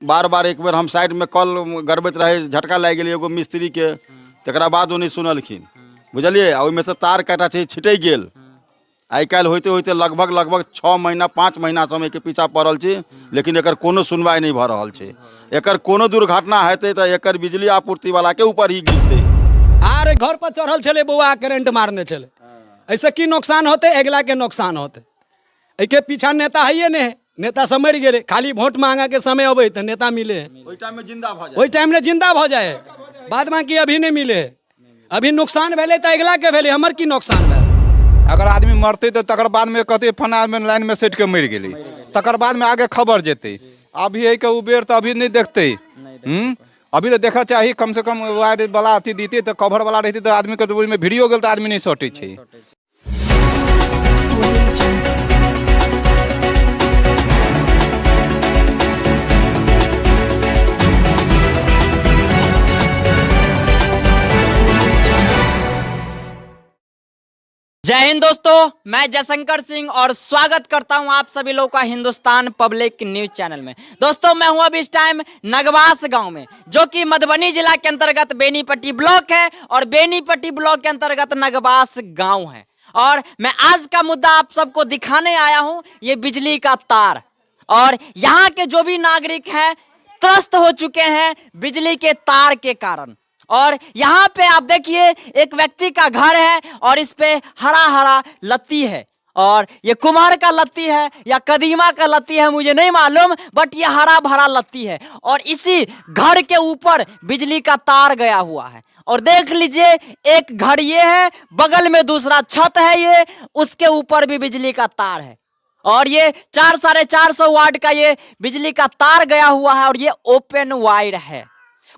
बार बार एक बेर हम साइड में कल गड़बैत रहे, झटका लग गई एगो मिस्त्री के, तकरा बाद उन्हें सुनलखिन, बुझलिए। ओहिमे से तार काटा छै छिटक गेल। आई काल्हि होते होते लगभग लगभग 6 महीना 5 महीना से हम एके पीछा पड़ल छी, लेकिन एकर कोनो सुनवाई नहीं भ रहल छै। एकर कोनो दुर्घटना हेतै तऽ एकर बिजली आपूर्ति वाला के ऊपर ही गिरतै। आरे घर पर चढ़ल चले बउआ, करंट मारने चले, ऐसे की नुकसान होते? अगला के नुकसान होते। एके पीछा नेता है ने, नेता सब मर गए, खाली वोट मांगा के समय अबे तो नेता मिले, ओहि टाइम में जिंदा भ जाए, वही टाइम में जिंदा भ जाए, बाद बाकी अभी नहीं मिले। अभी नुकसान भेले तो अगला के भेले, हमर की नुकसान भेल? अगर आदमी मरते तो तकर बाद में कहते फना में लाइन में सेट के मर गई, तकर बाद में आगे खबर जेते। अभी है के उबेर तो अभी नहीं देखते। अभी तो देखा चाहिए कम से कम वायर वाला अथी दीते तो कवर वाला रहती तो आदमी के दूरी में वीडियो गेल तो आदमी नहीं सटे छै। जय हिंद दोस्तों, मैं जयशंकर सिंह और स्वागत करता हूं आप सभी लोगों का हिंदुस्तान पब्लिक न्यूज चैनल में। दोस्तों मैं हूं अभी इस टाइम नगवास गांव में, जो कि मधुबनी जिला के अंतर्गत बेनीपट्टी ब्लॉक है और बेनीपट्टी ब्लॉक के अंतर्गत नगवास गांव है। और मैं आज का मुद्दा आप सबको दिखाने आया हूं, ये बिजली का तार। और यहाँ के जो भी नागरिक हैं त्रस्त हो चुके हैं बिजली के तार के कारण। और यहाँ पे आप देखिए एक व्यक्ति का घर है और इस पे हरा हरा लत्ती है, और ये कुम्हार का लत्ती है या कदीमा का लत्ती है मुझे नहीं मालूम, बट ये हरा भरा लत्ती है। और इसी घर के ऊपर बिजली का तार गया हुआ है। और देख लीजिए एक घर ये है, बगल में दूसरा छत है, ये उसके ऊपर भी बिजली का तार है। और ये 400-450 वाट का ये बिजली का तार गया हुआ है और ये ओपन वायर है।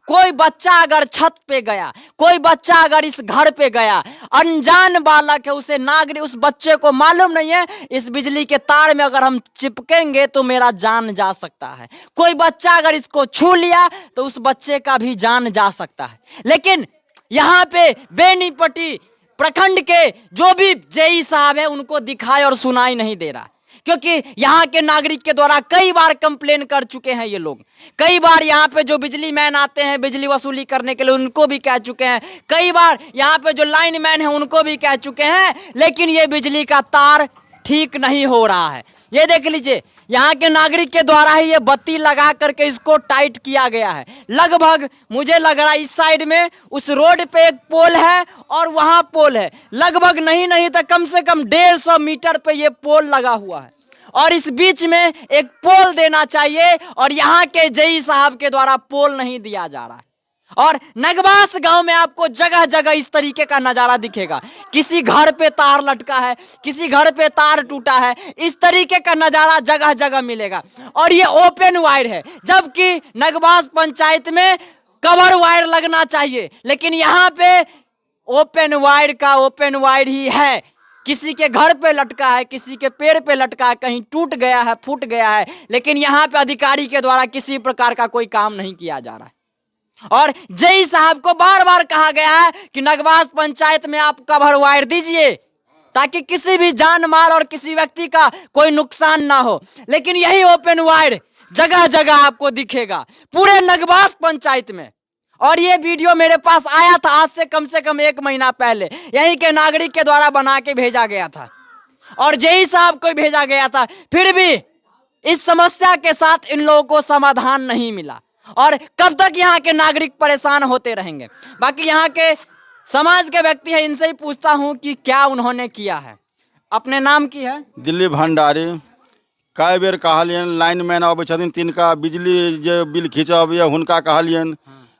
कोई बच्चा अगर छत पे गया, कोई बच्चा अगर इस घर पे गया, अनजान बालक है, उसे नागरिक, उस बच्चे को मालूम नहीं है इस बिजली के तार में अगर हम चिपकेंगे तो मेरा जान जा सकता है। कोई बच्चा अगर इसको छू लिया तो उस बच्चे का भी जान जा सकता है। लेकिन यहाँ पे बेनीपट्टी प्रखंड के जो भी जेई साहब है उनको दिखाई और सुनाई नहीं दे रहा, क्योंकि यहाँ के नागरिक के द्वारा कई बार कंप्लेन कर चुके हैं ये लोग। कई बार यहाँ पे जो बिजली मैन आते हैं बिजली वसूली करने के लिए उनको भी कह चुके हैं, कई बार यहाँ पे जो लाइन मैन है उनको भी कह चुके हैं, लेकिन ये बिजली का तार ठीक नहीं हो रहा है। ये देख लीजिए यहाँ के नागरिक के द्वारा ही ये बत्ती लगा करके इसको टाइट किया गया है। लगभग मुझे लग रहा है इस साइड में उस रोड पे एक पोल है और वहां पोल है, लगभग नहीं तो कम से कम 150 मीटर पे ये पोल लगा हुआ है। और इस बीच में एक पोल देना चाहिए और यहाँ के जेई साहब के द्वारा पोल नहीं दिया जा रहा है। और नगवास गांव में आपको जगह जगह इस तरीके का नजारा दिखेगा, किसी घर पे तार लटका है, किसी घर पे तार टूटा है, इस तरीके का नजारा जगह जगह मिलेगा। और ये ओपन वायर है, जबकि नगवास पंचायत में कवर वायर लगना चाहिए, लेकिन यहाँ पे ओपन वायर ही है। किसी के घर पे लटका है, किसी के पेड़ पे लटका है, कहीं टूट गया है, फूट गया है, लेकिन यहाँ पे अधिकारी के द्वारा किसी प्रकार का कोई काम नहीं किया जा रहा है। और जेई साहब को बार बार कहा गया है कि नगवास पंचायत में आप कवर वायर दीजिए ताकि किसी भी जान माल और किसी व्यक्ति का कोई नुकसान ना हो, लेकिन यही ओपन वायर जगह जगह आपको दिखेगा पूरे नगवास पंचायत में। और ये वीडियो मेरे पास आया था आज से कम 1 महीना पहले, यहीं के नागरिक के द्वारा बना के भेजा गया था और जेई साहब को भेजा गया था। फिर भी इस समस्या के साथ इन लोगों को समाधान नहीं मिला और कब तक यहाँ के नागरिक परेशान होते रहेंगे। बाकी यहाँ के समाज के व्यक्ति हैं, इनसे ही पूछता हूँ कि क्या उन्होंने किया है। अपने नाम की है? दिल्ली भंडारी। कई बेर कहलियन लाइन मैन अबै छथिन तिनका बिजली जे बिल खींचब या हुनका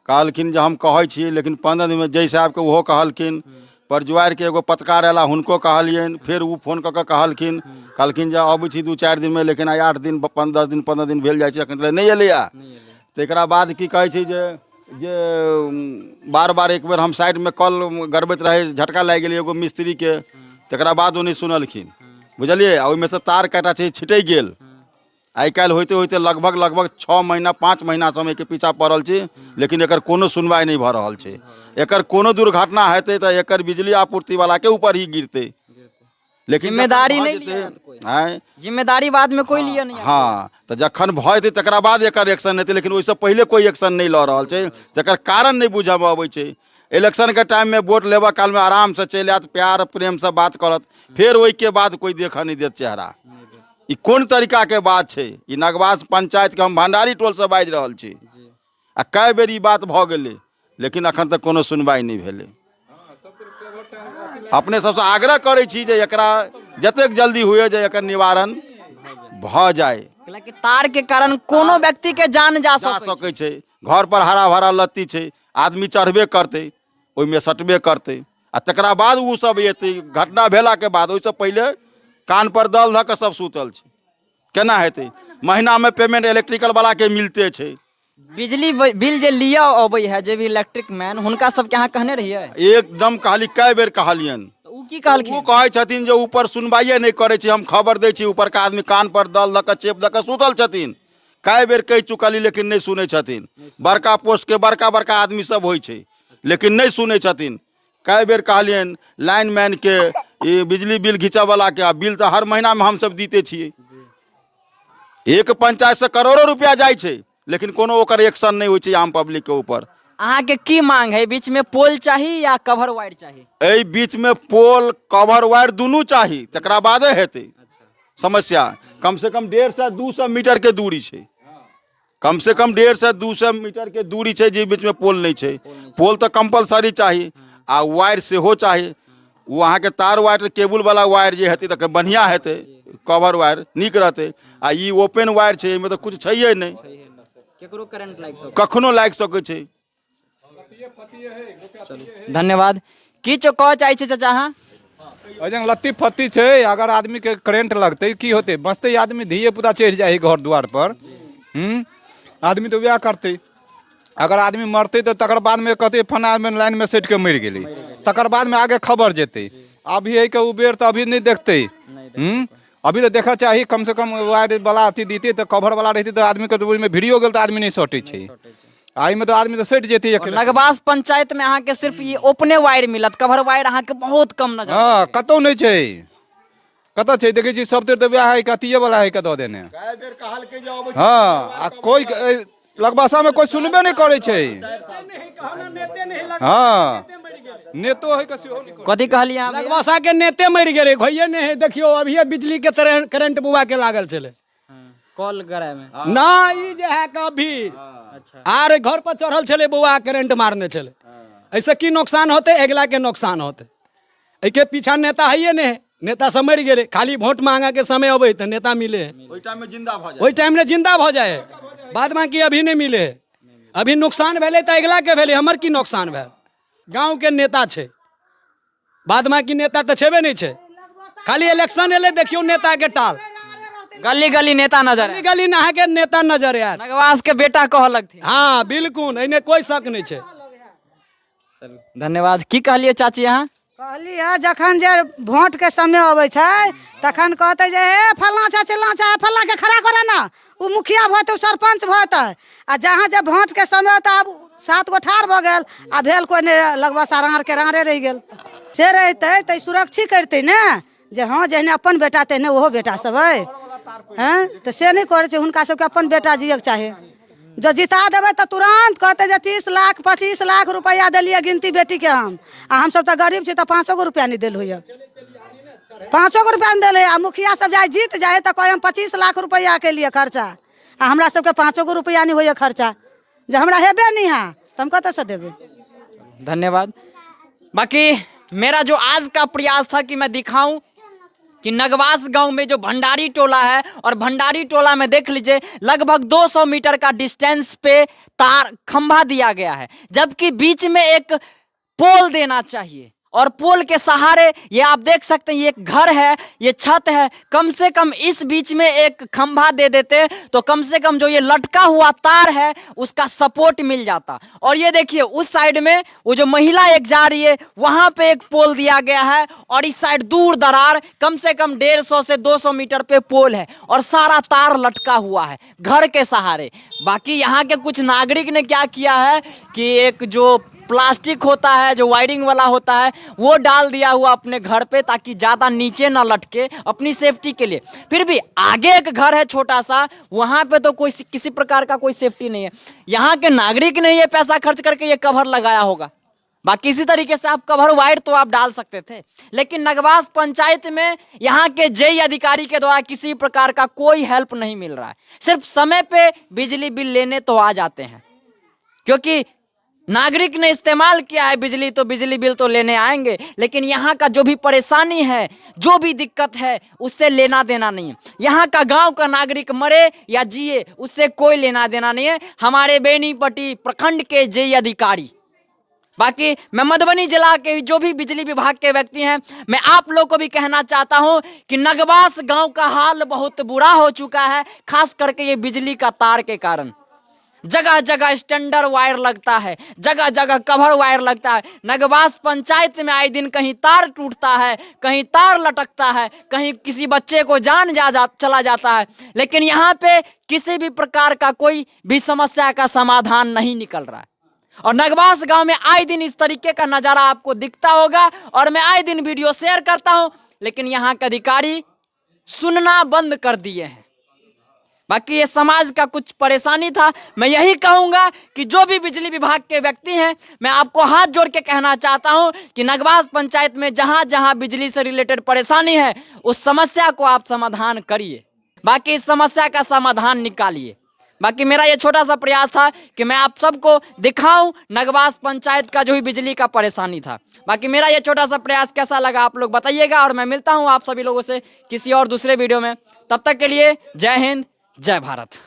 कहलखिन जे हम कहै छी, लेकिन 15 दिन में जय साहब के ओहो कहलखिन। परजुआर के एगो पत्रकार एला हुनको कहलियन, फिर वो फोन कऽ कहलखिन जे अबै छी 2-4 दिन में, लेकिन 8 दिन 15 दिन भेल जाइ छै, एखन तक नहीं एलैया। तकरा बाद की कहै छै जे बार बार एक बेर हम साइड में कल गड़बैत रहे, झटका लग गई एगो मिस्त्री के, तकरा बाद उन्हें सुनलखिन, बुझलिए। ओहिमे से तार काटा छै छिटक गेल। आई काल्हि होते होते लगभग लगभग 6 महीना 5 महीना से हम एके पीछा पड़ल छी, लेकिन एकर कोनो सुनवाई नहीं भ रहल छै। एकर कोनो दुर्घटना हेतै तऽ एकर बिजली आपूर्ति वाला के ऊपर ही गिरतै। लेकिन जिम्मेदारी जखन नहीं भऽ लिया जेतै, कोई। आँय, जिम्मेदारी बाद में कोई लिया नहीं है। हाँ तो जखन भऽ जेतै तकरा बाद एकर एक्शन हेतै, लेकिन ओहिसँ पहिले कोई एक्शन नहीं लऽ रहल छै, तकर कारण नहीं बुझऽमे अबै छै। इलेक्शन के टाइम में वोट लेबऽ काल में आराम से चलि आयत, प्यार प्रेम से बात करत, फिर ओहिके बाद कोई देखऽ नहीं देत चेहरा। ई कोन तरीका के बात छै? ई नगवास पंचायत के हम भंडारी टोल से बाजि रहल छी, आ कई बेर ई बात भऽ गेलै, लेकिन अखन तक कोनो सुनवाई नहीं भेलै। अपने सबसे आग्रह करै छी जे एकरा जतेक जल्दी हुए जे एकर निवारण भऽ जाए। कि तार के कारण कोनो व्यक्ति के जान जा जा सकै छै। सकै छै, घर पर हरा भरा लत्ती छै, आदमी चढ़बे करतै, ओहिमे सटबे करतै, आ तकरा बाद उ सब एतै घटना भेला के बाद। ओहिसँ पहिले कान पर दल धऽ कऽ सब सुतल छै, केना हेतै? महीना में पेमेंट इलेक्ट्रिकल वाला के मिलते छै। बिजली बिल जे लिया अबै है जे भी इलेक्ट्रिक मैन, हुनका सबके अहाँ कहने रहिए? एकदम कहली, कई बेर कहलियन। तो उ की कहलखिन? वो कहै छथिन जे ऊपर सुनवाइए नहीं करै छै, हम खबर दै छी, ऊपर का आदमी कान पर दल धऽ कऽ चेप दऽ कऽ सुतल छथिन। कई बेर कहि चुकली, लेकिन नहीं सुनै छथिन। बड़का पोस्ट के बड़का बड़का आदमी सब होइ छै, लेकिन नहीं सुनै छथिन। कई बेर कहलियन लाइन मैन के, ई बिजली बिल घिंचा वाला के, आ बिल तो हर महीना में हम सब दीते छियै। एक पंचायत से करोड़ों रुपया जाइ छै, लेकिन कोनो ओकर एक्शन नहीं होइ छै आम पब्लिक के ऊपर। अहाँ के की मांग है? बीच में पोल चाहिए या कवर वायर चाहिए? एहि बीच में पोल कवर वायर दुनू चाही, तकरा बादे हेतै समस्या। कम से कम 150 से 200 मीटर के दूरी छै, कम से कम 150 से 200 मीटर के दूरी छै, जे बीच में पोल नहीं छै। पोल तो कंपलसरी चाही, आ वायर सेहो चाही। वो अहाँ के तार वायर केबल वाला वायर जे हेतै तऽ बढ़िया हेतै, कवर वायर नीक रहतै। आ ई ओपन वायर छै, एहिमे तऽ कुछ छैहे नहीं, केकरो करंट लाग सकै? कखनो लागि सकै छै। धन्यवाद। की कहऽ चाहै छै चाचा अहाँ? अजंग लत्ती फत्ती छै, अगर आदमी के करेंट लगते की होते? बचते आदमी धिये पुता चढ़ जाए घर द्वार पर। आदमी तो वह करते। अगर आदमी मरते तो तकर बाद में कहते फना में लाइन में सेट के मर गेलै, तकर बाद में आगे खबर जेते। अभी है के उबेर तो अभी नहीं देखते। अभी तो देखा चाहिए, कम से कम वायर वाला अथी दीते तो कवर वाला रहती, तो आदमी के दूरी में भिड़ियो गेल तो आदमी नहीं सटे छै। आई में तो आदमी तो सेट जेते। नगवास पंचायत में अहाँ के सिर्फ ये ओपने वायर मिलत, कवर वायर अहाँ के बहुत कम नजर। हाँ, कतौ नहीं छै, कतौ छै देखे छी सब तो वह है कतिये वाला है के दो देने। हाँ, आ कोई लगबासा में कोई सुनबे नहीं करे छै। हाँ, नेतो है कथी कहलिए अहाँ? लगवासा के नेते मर गेले, खोइए नहीं है। देखियो अभी बिजली के करंट बुआ के लागल चले, कॉल करे में ना ई जे है कभी अच्छा आर घर पर चढ़ल चले बुआ करंट मारने चले। ऐसे की नुकसान होते? अगला के नुकसान होते। एके पीछा नेता है नहीं, नेता सब मर गेले, खाली वोट मांगा के समय अबे तो नेता मिले, ओहि टाइम में जिंदा भऽ जाए, वही टाइम में जिंदा भ जाए, बाद बाकी अभी नहीं मिले। अभी नुकसान भेले तो अगला के भेले, हमर की नुकसान भेल? गांव के नेता छे, बाद बाकी नेता तो छेबे नहीं छे। खाली इलेक्शन एले देखियो नेता के टाल, गली गली नेता नजर है। गली नहा के नेता नजर आयल। नगवास के बेटा कहलक थी। हाँ बिल्कुल, एने कोई शक नहीं छे। धन्यवाद। की कहलिए चाची अहाँ? कहली है जखन जे वोट के समय अबै छै तखन कहते जे हे फल्ला चा चिल्ला चा फल्ला के खड़ा करे ना, उ मुखिया भते सरपंच भते। आ जहाँ जब वोट के समय होता अब 7 गो ठाढ़ भ गेल, आ भेल कोई ने लगभग सारार के रारे रह गेल। से रहते तो सुरक्षित करते ने, जे हाँ जहने अपन बेटा तेहने ओहो बेटा सब है। हैं तो से नहीं करे छै, हुनका सबके अपन बेटा जिये के चाहे। जो जिता देवे तो तुरंत कहते जे 30 लाख 25 लाख रुपया दिलिए गिनती बेटी के हम, आ हम सब तो गरीब छी तो 500 गो रुपया नहीं दिल हुई, 500 गो रुपया नहीं दिले। आ मुखिया सब जाए जीत जाए तो कहे हम 25 लाख रुपया के लिए खर्चा, आ हमरा सबके 500 गो रुपया नहीं हुई खर्चा। जो हमरा हेबे नहीं है तो हम कत से देवे? धन्यवाद। बाकी मेरा जो आज का प्रयास था कि मैं दिखाऊं कि नगवास गांव में जो भंडारी टोला है, और भंडारी टोला में देख लीजिए लगभग 200 मीटर का डिस्टेंस पे तार खंभा दिया गया है, जबकि बीच में एक पोल देना चाहिए। और पोल के सहारे ये आप देख सकते हैं, ये एक घर है, ये छत है, कम से कम इस बीच में एक खंभा दे देते तो कम से कम जो ये लटका हुआ तार है उसका सपोर्ट मिल जाता। और ये देखिए उस साइड में वो जो महिला एक जा रही है वहां पे एक पोल दिया गया है, और इस साइड दूर दरार कम से कम 150 से 200 मीटर पे पोल है, और सारा तार लटका हुआ है घर के सहारे। बाकी यहाँ के कुछ नागरिक ने क्या किया है कि एक जो प्लास्टिक होता है, जो वायरिंग वाला होता है, वो डाल दिया हुआ अपने घर पे ताकि ज़्यादा नीचे ना लटके, अपनी सेफ्टी के लिए। फिर भी आगे एक घर है छोटा सा, वहाँ पे तो कोई किसी प्रकार का कोई सेफ्टी नहीं है। यहाँ के नागरिक ने ये पैसा खर्च करके ये कवर लगाया होगा। बाकी इसी तरीके से आप कवर वायर तो आप डाल सकते थे, लेकिन नगवास पंचायत में यहाँ के जेई अधिकारी के द्वारा किसी प्रकार का कोई हेल्प नहीं मिल रहा है। सिर्फ समय पे बिजली बिल लेने तो आ जाते हैं, क्योंकि नागरिक ने इस्तेमाल किया है बिजली, तो बिजली बिल तो लेने आएंगे, लेकिन यहाँ का जो भी परेशानी है, जो भी दिक्कत है, उससे लेना देना नहीं है। यहाँ का गांव का नागरिक मरे या जिए, उससे कोई लेना देना नहीं है हमारे बेनीपट्टी प्रखंड के जेई अधिकारी। बाकी मैं मधुबनी जिला के जो भी बिजली विभाग के व्यक्ति हैं, मैं आप लोग को भी कहना चाहता हूं कि नगवास गांव का हाल बहुत बुरा हो चुका है, खास करके ये बिजली का तार के कारण। जगह जगह स्टैंडर्ड वायर लगता है, जगह जगह कवर वायर लगता है। नगवास पंचायत में आए दिन कहीं तार टूटता है, कहीं तार लटकता है, कहीं किसी बच्चे को जान चला जाता है, लेकिन यहाँ पे किसी भी प्रकार का कोई भी समस्या का समाधान नहीं निकल रहा है। और नगवास गांव में आए दिन इस तरीके का नज़ारा आपको दिखता होगा, और मैं आए दिन वीडियो शेयर करता हूं, लेकिन यहाँ के अधिकारी सुनना बंद कर दिए हैं। बाकी ये समाज का कुछ परेशानी था। मैं यही कहूंगा कि जो भी बिजली विभाग के व्यक्ति हैं, मैं आपको हाथ जोड़ के कहना चाहता हूं कि नगवास पंचायत में जहां जहां बिजली से रिलेटेड परेशानी है, उस समस्या को आप समाधान करिए, बाकी इस समस्या का समाधान निकालिए। बाकी मेरा ये छोटा सा प्रयास था कि मैं आप सबको दिखाऊं नगवास पंचायत का जो भी बिजली का परेशानी था। बाकी मेरा ये छोटा सा प्रयास कैसा लगा आप लोग बताइएगा, और मैं मिलता हूं आप सभी लोगों से किसी और दूसरे वीडियो में। तब तक के लिए जय हिंद, जय भारत।